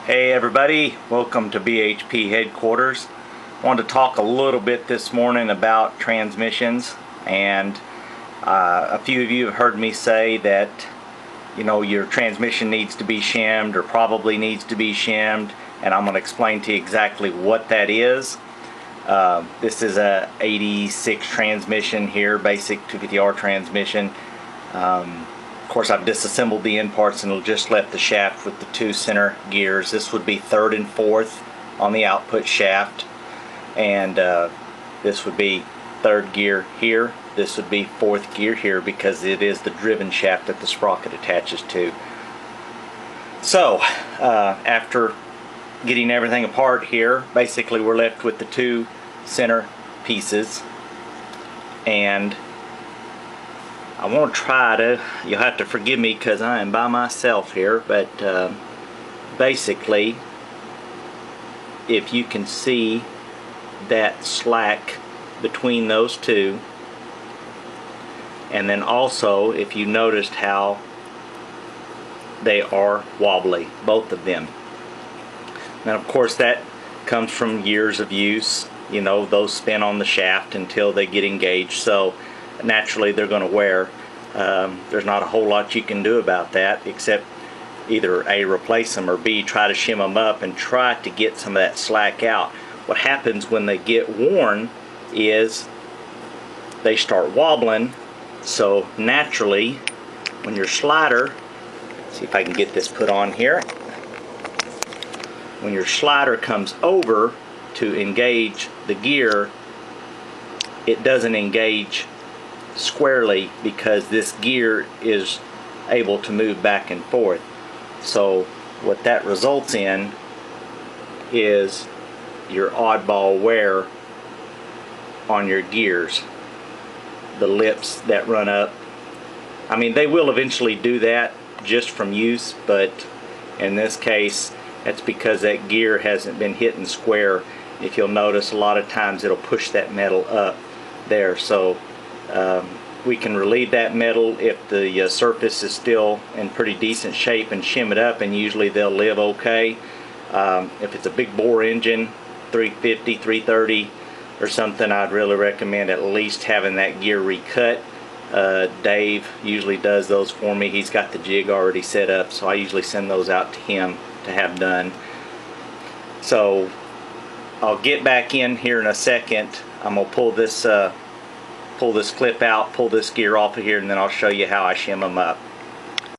Hey everybody, welcome to BHP headquarters. I wanted to talk a little bit this morning about transmissions, and a few of you have heard me say that your transmission needs to be shimmed or probably needs to be shimmed, and I'm going to explain to you exactly what that is. This is a 86 transmission here, basic 250R transmission. Of course, I've disassembled the end parts and just left the shaft with the two center gears. This would be third and fourth on the output shaft, and this would be third gear here. This would be fourth gear here because it is the driven shaft that the sprocket attaches to. So after getting everything apart here, basically we're left with the two center pieces, and I want to try to, you'll have to forgive me because I am by myself here, but basically if you can see that slack between those two, and then also if you noticed how they are wobbly, both of them. And of course that comes from years of use. Those spin on the shaft until they get engaged, so naturally they're going to wear. There's not a whole lot you can do about that except either A, replace them, or B, try to shim them up and try to get some of that slack out. What happens when they get worn is they start wobbling, so naturally when your slider, see if I can get this put on here, when your slider comes over to engage the gear, it doesn't engage squarely because this gear is able to move back and forth. So what that results in is your oddball wear on your gears. The lips that run up, I mean, they will eventually do that just from use, but in this case that's because that gear hasn't been hitting square. If you'll notice, a lot of times it'll push that metal up there. So we can relieve that metal if the surface is still in pretty decent shape and shim it up, and usually they'll live okay. If it's a big bore engine, 350, 330 or something, I'd really recommend at least having that gear recut. Dave usually does those for me. He's got the jig already set up, so I usually send those out to him to have done. So I'll get back in here in a second. I'm going to pull this clip out, pull this gear off of here, and then I'll show you how I shim them up.